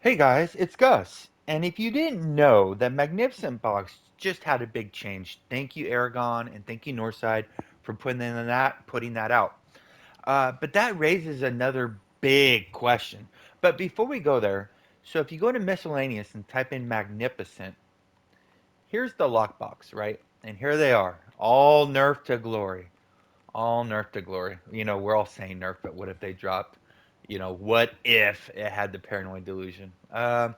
Hey guys, it's Gus. And if you didn't know, the Magnificent Box just had a big change. Thank you, Aragon, and thank you, Northside, for putting that out. But that raises another big question. But before we go there, so if you go to miscellaneous and type in Magnificent, here's the lockbox, right? And here they are, all nerfed to glory. All nerf to glory. We're all saying nerf, but what if they dropped? What if it had the paranoid delusion? But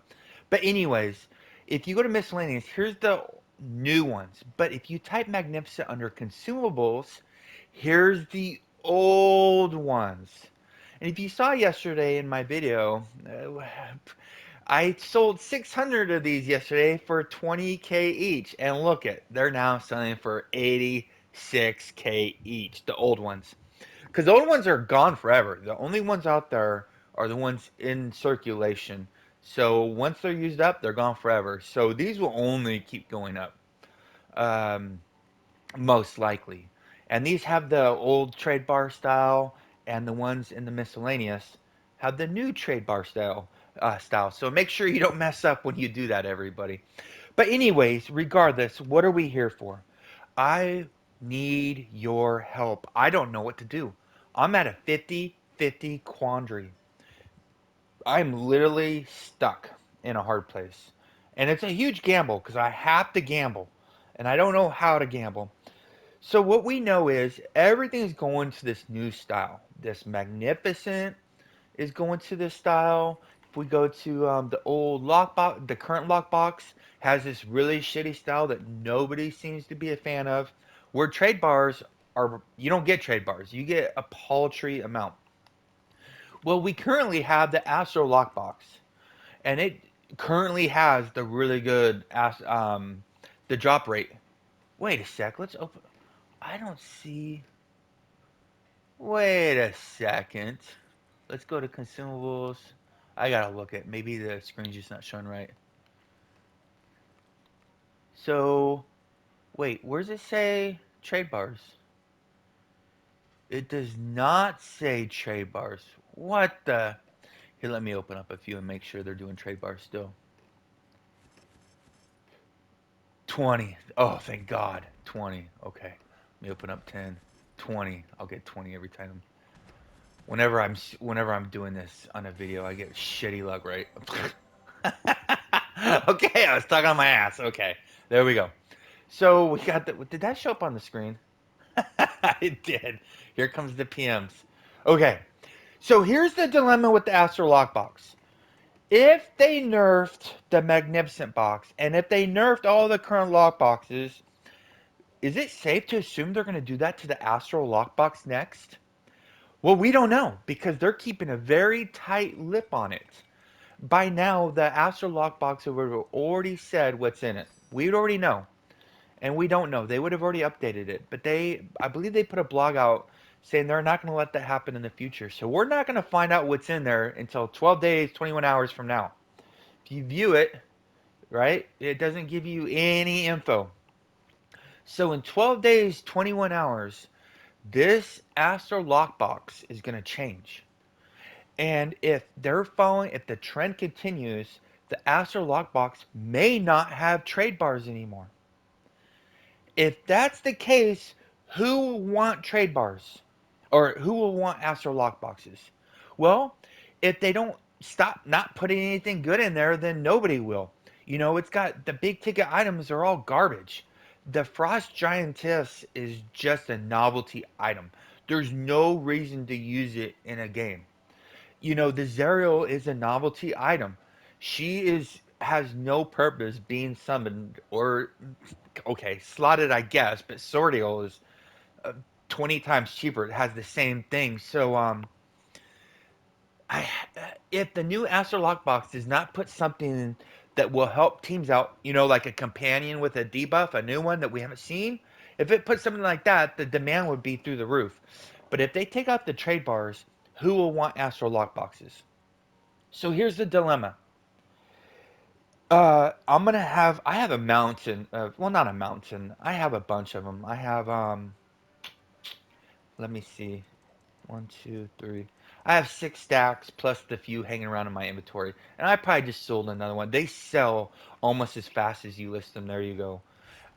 anyways, if you go to miscellaneous, here's the new ones. But if you type magnificent under consumables, here's the old ones. And if you saw yesterday in my video, I sold 600 of these yesterday for 20K each. And look it, they're now selling for 86K each, the old ones. Because the old ones are gone forever. The only ones out there are the ones in circulation. So once they're used up, they're gone forever. So these will only keep going up, um, most likely. And these have the old trade bar style, and the ones in the miscellaneous have the new trade bar style. So make sure you don't mess up when you do that, everybody. But anyways, regardless, what are we here for? I need your help. I don't know what to do. I'm at a 50-50 quandary. I'm literally stuck in a hard place. And it's a huge gamble because I have to gamble. And I don't know how to gamble. So what we know is everything's going to this new style. This magnificent is going to this style. If we go to the old lockbox, the current lockbox has this really shitty style that nobody seems to be a fan of. Where trade bars are, you don't get trade bars. You get a paltry amount. Well, we currently have the Astro lockbox, and it currently has the really good the drop rate. Wait a sec. Let's open. I don't see. Wait a second. Let's go to consumables. I gotta look at maybe the screen's just not showing right. So wait, where does it say trade bars? It does not say trade bars. What the? Here, let me open up a few and make sure they're doing trade bars still. 20. Oh, thank God. 20. Okay. Let me open up 10. 20. I'll get 20 every time. Whenever I'm doing this on a video, I get shitty luck, right? Okay, I was talking on my ass. Okay, there we go. So we got the. Did that show up on the screen? It did. Here comes the PMs. Okay, so here's the dilemma with the Astro Lockbox. If they nerfed the Magnificent Box, and if they nerfed all the current lockboxes, is it safe to assume they're going to do that to the Astro Lockbox next? Well, we don't know because they're keeping a very tight lip on it. By now, the Astro Lockbox would have already said what's in it. We'd already know. And we don't know. They would have already updated it. But I believe they put a blog out saying they're not going to let that happen in the future. So we're not going to find out what's in there until 12 days, 21 hours from now. If you view it, right, it doesn't give you any info. So in 12 days, 21 hours, this Astro Lockbox is going to change. And if the trend continues, the Astro Lockbox may not have trade bars anymore. If that's the case, who will want trade bars? Or who will want Astro Lockboxes? Well, if they don't stop not putting anything good in there, then nobody will. It's got the big ticket items are all garbage. The Frost Giantess is just a novelty item. There's no reason to use it in a game. The Zerial is a novelty item. She has no purpose being summoned or okay, slotted I guess, but Sordial is 20 times cheaper. It has the same thing. So I if the new Astro Lockbox does not put something that will help teams out, like a companion with a debuff, a new one that we haven't seen, if it puts something like that, the demand would be through the roof. But if they take out the trade bars, who will want Astro Lockboxes? So here's the dilemma. I have a mountain of, well, not a mountain. I have a bunch of them. I have, let me see. One, two, three. I have 6 stacks plus the few hanging around in my inventory, and I probably just sold another one. They sell almost as fast as you list them. There you go.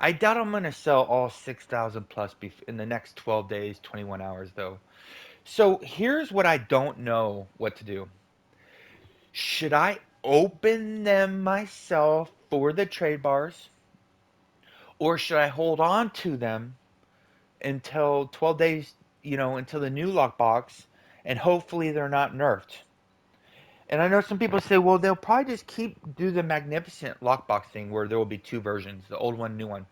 I doubt I'm gonna sell all 6,000 plus in the next 12 days, 21 hours though. So here's what I don't know what to do. Should I open them myself for the trade bars, or should I hold on to them until 12 days, until the new lockbox, and hopefully they're not nerfed? And I know some people say, well, they'll probably just do the magnificent lockbox thing where there will be two versions, the old one, new one.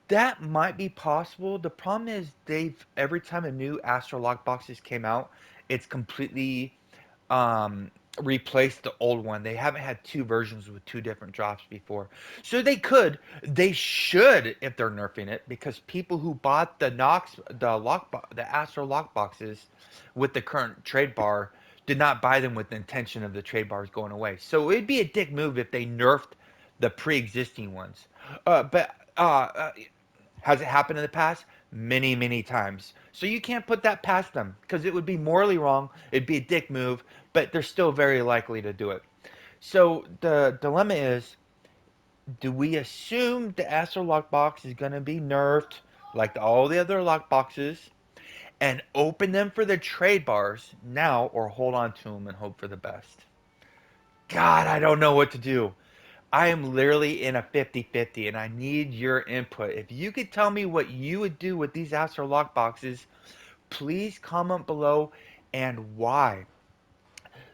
That might be possible. The problem is they've every time a new Astro lockboxes came out, it's completely um, replaced the old one. They haven't had two versions with two different drops before. So they should if they're nerfing it, because people who bought the Astro lockboxes with the current trade bar did not buy them with the intention of the trade bars going away. So it'd be a dick move if they nerfed the pre-existing ones. But has it happened in the past? Many, many times. So you can't put that past them because it would be morally wrong. It'd be a dick move, but they're still very likely to do it. So the dilemma is, do we assume the Astro Lockbox is going to be nerfed like all the other lockboxes and open them for the trade bars now, or hold on to them and hope for the best? God, I don't know what to do. I am literally in a 50-50, and I need your input. If you could tell me what you would do with these Astro Lockboxes, please comment below and why.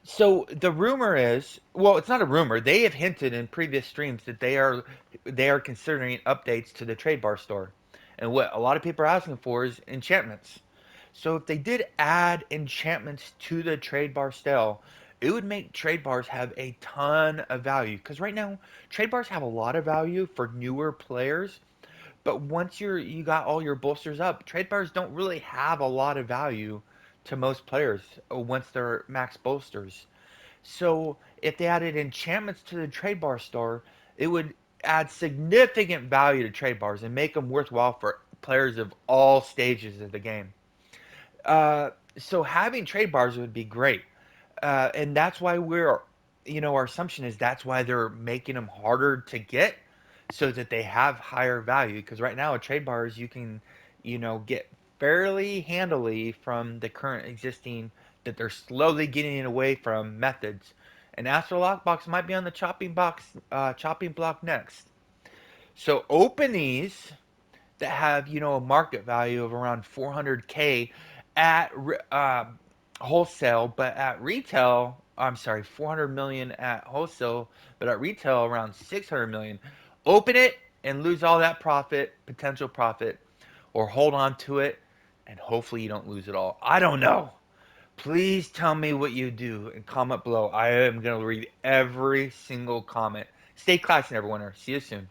So the rumor is, well, it's not a rumor. They have hinted in previous streams that they are considering updates to the trade bar store. And what a lot of people are asking for is enchantments. So if they did add enchantments to the trade bar style, it would make trade bars have a ton of value. Because right now, trade bars have a lot of value for newer players. But once you got all your bolsters up, trade bars don't really have a lot of value to most players once they're max bolsters. So if they added enchantments to the trade bar store, it would add significant value to trade bars and make them worthwhile for players of all stages of the game. So having trade bars would be great, and that's why our assumption is that's why they're making them harder to get, so that they have higher value. Because right now, trade bars you can, get fairly handily from the current existing that they're slowly getting away from methods. And Astro Lockbox might be on the chopping block next. So open these that have a market value of around 400K at wholesale, but at retail, I'm sorry, 400 million at wholesale, but at retail around 600 million. Open it and lose all that potential profit, or hold on to it and hopefully you don't lose it all. I don't know. Please tell me what you do and comment below. I am going to read every single comment. Stay classy, everyone. See you soon.